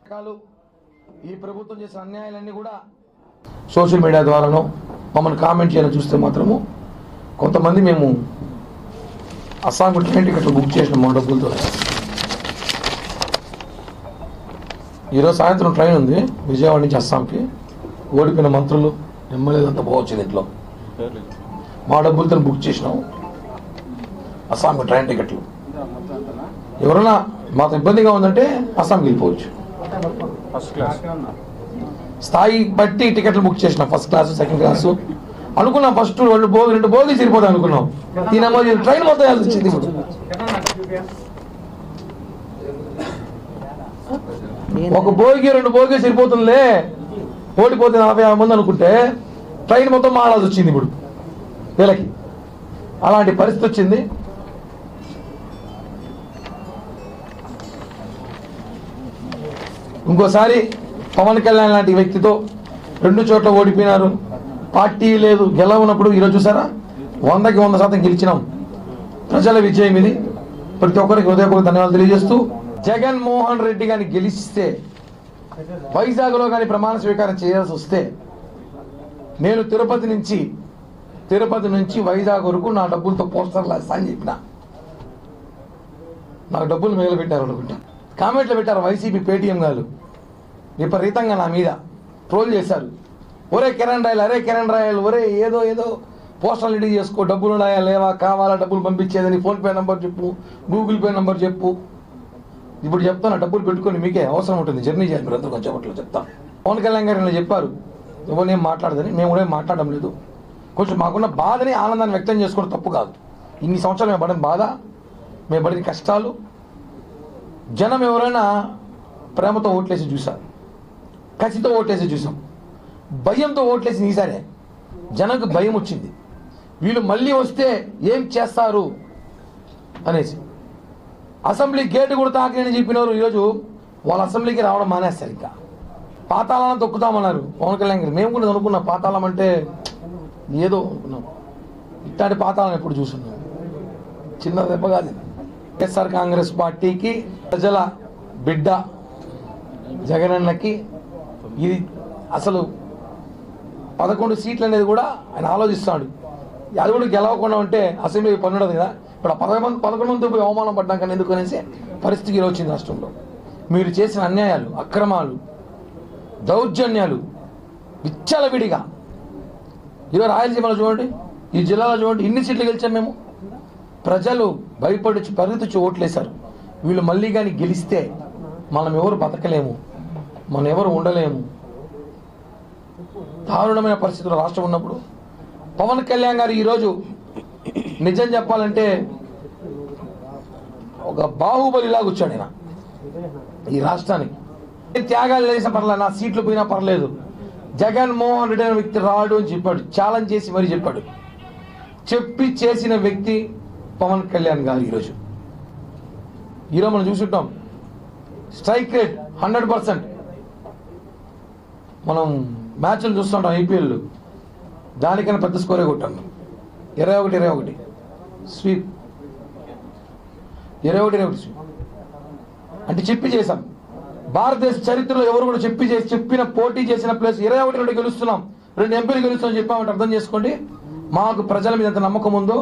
ఈ ప్రభుత్వం చేసిన అన్యాయాలన్నీ కూడా సోషల్ మీడియా ద్వారానో మమ్మల్ని కామెంట్ చేయాలని చూస్తే మాత్రము కొంతమంది మేము అస్సాంకు ట్రైన్ టికెట్లు బుక్ చేసిన మా డబ్బులతో. ఈరోజు సాయంత్రం ట్రైన్ ఉంది విజయవాడ నుంచి అస్సాంకి. ఓడిపోయిన మంత్రులు ఎమ్మెల్యేలు అంతా పోవచ్చు ఇంట్లో. మా డబ్బులతో బుక్ చేసినాం అస్సాంకు ట్రైన్ టికెట్లు. ఎవరైనా మాకు ఇబ్బందిగా ఉందంటే అస్సాంకి వెళ్ళిపోవచ్చు. స్థాయి బట్టి టికెట్లు బుక్ చేసిన ఫస్ట్ క్లాసు సెకండ్ క్లాసు అనుకున్నాం. ఫస్ట్ రెండు బోగి సరిపోతాయి అనుకున్నాం. ఈ ట్రైన్ మొత్తం వెళ్ళి వచ్చింది. ఒక బోగి రెండు బోగి సరిపోతుందిలే, ఓడిపోతే 40 మంది అనుకుంటే ట్రైన్ మొత్తం మారాల్సి వచ్చింది ఇప్పుడు వీళ్ళకి. అలాంటి పరిస్థితి వచ్చింది. ఇంకోసారి పవన్ కళ్యాణ్ లాంటి వ్యక్తితో 2 చోట్ల ఓడిపోయినారు. పార్టీ లేదు, గెలవనప్పుడు ఈరోజు చూసారా 100కి 100% గెలిచినాం. ప్రజల విజయం ఇది. ప్రతి ఒక్కరికి హృదయపూర్వక ధన్యవాదాలు తెలియజేస్తూ, జగన్మోహన్ రెడ్డి గారిని గెలిస్తే వైజాగ్లో కానీ ప్రమాణ స్వీకారం చేయాల్సి వస్తే నేను తిరుపతి నుంచి వైజాగ్ వరకు నా డబ్బులతో పోస్టర్లు వేస్తా అని చెప్పిన. నాకు డబ్బులు మిగిలిపెట్టారు అనుకుంటా. కామెంట్లు పెట్టారు వైసీపీ పేటీఎం గారు విపరీతంగా నా మీద ట్రోల్ చేశారు. ఒరే కిరణ్ రాయల్ ఒరే ఏదో పోస్టర్లు రెడీ చేసుకో, డబ్బులు ఉన్నాయా లేవా, కావాలా డబ్బులు పంపించేదని ఫోన్పే నెంబర్ చెప్పు, గూగుల్ పే నెంబర్ చెప్పు. ఇప్పుడు చెప్తాను, డబ్బులు పెట్టుకొని మీకే అవసరం ఉంటుంది, జర్నీ చేయాలి మీరు అందరూ కొంచెం అట్లా చెప్తాను. పవన్ కళ్యాణ్ గారు ఇలా చెప్పారు, ఎవరినేం మాట్లాడదని. మేము కూడా ఏం మాట్లాడడం లేదు. కొంచెం మాకున్న బాధని ఆనందాన్ని వ్యక్తం చేసుకోవడం తప్పు కాదు. ఇన్ని సంవత్సరాలు మేము పడిన బాధ, మేము పడిన కష్టాలు జనం ఎవరైనా ప్రేమతో ఓట్లేసి చూశారు, కసితో ఓట్లేసి చూసాం, భయంతో ఓట్లేసి ఈసారే జనంకు భయం వచ్చింది. వీళ్ళు మళ్ళీ వస్తే ఏం చేస్తారు అనేసి అసెంబ్లీ గేటు కూడా తాకని చెప్పినారు. ఈరోజు వాళ్ళ అసెంబ్లీకి రావడం మానేస్తారు. ఇంకా పాతాళాలను తొక్కుతామన్నారు పవన్ కళ్యాణ్ గారు. మేము కూడా అనుకున్నాం పాతాళం అంటే ఏదో అనుకున్నాం. ఇట్లాంటి పాతాళం ఎప్పుడు చూస్తున్నాం, చిన్న దెబ్బ కాదు. వైఎస్ఆర్ కాంగ్రెస్ పార్టీకి ప్రజల బిడ్డ జగనన్నకి ఇది అసలు 11 సీట్లు అనేది కూడా ఆయన ఆలోచిస్తాడు. అది కూడా గెలవకుండా ఉంటే అసెంబ్లీ పని ఉండదు కదా. ఇప్పుడు 11 మంది పోయి అవమానం పడ్డాం కానీ ఎందుకు అనేసి పరిస్థితి ఇలా వచ్చింది రాష్ట్రంలో. మీరు చేసిన అన్యాయాలు, అక్రమాలు, దౌర్జన్యాలు విచ్చలవిడిగా ఈరోజు రాయలసీమలో చూడండి, ఈ జిల్లాలో చూడండి, ఇన్ని సీట్లు గెలిచాం మేము. ప్రజలు భయపడి పరిగెత్తి ఓట్లేశారు. వీళ్ళు మళ్ళీ కానీ గెలిస్తే మనం ఎవరు బతకలేము, మనం ఎవరు ఉండలేము. దారుణమైన పరిస్థితుల్లో రాష్ట్రం ఉన్నప్పుడు పవన్ కళ్యాణ్ గారు ఈరోజు నిజం చెప్పాలంటే ఒక బాహుబలిలాగా వచ్చాడు ఆయన ఈ రాష్ట్రానికి. త్యాగాలు చేసిన పర్లేదు, నా సీట్లు పోయినా పర్లేదు, జగన్మోహన్ రెడ్డి అనే వ్యక్తి రాడు అని చెప్పాడు. ఛాలెంజ్ చేసి మరీ చెప్పాడు. చెప్పి చేసిన వ్యక్తి పవన్ కళ్యాణ్ గారు. ఈరోజు మనం చూసుంటాం స్ట్రైక్ రేట్ 100%. మనం మ్యాచ్లు చూస్తుంటాం ఐపీఎల్, దానికన్నా పెద్ద స్కోరే కొట్టాను. 21 స్వీప్, 21 స్వీప్ అంటే చెప్పి చేశాం. భారతదేశ చరిత్రలో ఎవరు కూడా చెప్పిన పోటీ చేసిన ప్లేస్ 21 గెలుస్తున్నాం, 2 ఎంపీలు గెలుస్తామని చెప్పామంటే అర్థం చేసుకోండి మాకు ప్రజల మీద ఎంత నమ్మకం ఉందో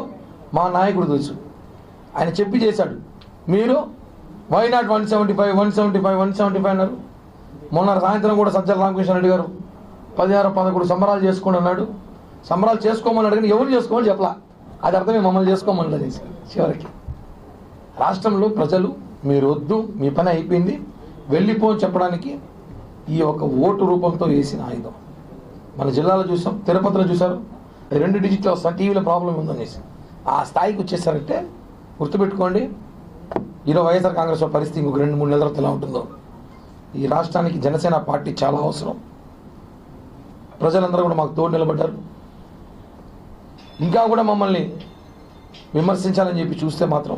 మా నాయకుడు తెలుసు. ఆయన చెప్పి చేశాడు. మీరు వై నాట్ 175 అన్నారు. మొన్న సాయంత్రం కూడా సజ్జల రామకృష్ణ రెడ్డి గారు 16-11 సంబరాలు చేసుకోండి అన్నాడు. సంబరాలు చేసుకోమన్నాడు కానీ ఎవరు చేసుకోమని చెప్పలా. అది అర్థమే మమ్మల్ని చేసుకోమని అనేసి. చివరికి రాష్ట్రంలో ప్రజలు మీరు వద్దు, మీ పని అయిపోయింది, వెళ్ళిపో చెప్పడానికి ఈ ఒక ఓటు రూపంతో వేసిన ఆయుధం. మన జిల్లాలో చూసాం, తిరుపతిలో చూసారు, 2 డిజిట్లో వస్తాం, టీవీలో ప్రాబ్లం ఉందనేసి ఆ స్థాయికి వచ్చేసారంటే గుర్తుపెట్టుకోండి. ఈరోజు వైఎస్ఆర్ కాంగ్రెస్ పరిస్థితి ఇంకొక 2-3 నెలల తర్వాత ఎలా ఉంటుందో. ఈ రాష్ట్రానికి జనసేన పార్టీ చాలా అవసరం. ప్రజలందరూ కూడా మాకు తోడు నిలబడ్డారు. ఇంకా కూడా మమ్మల్ని విమర్శించాలని చెప్పి చూస్తే మాత్రం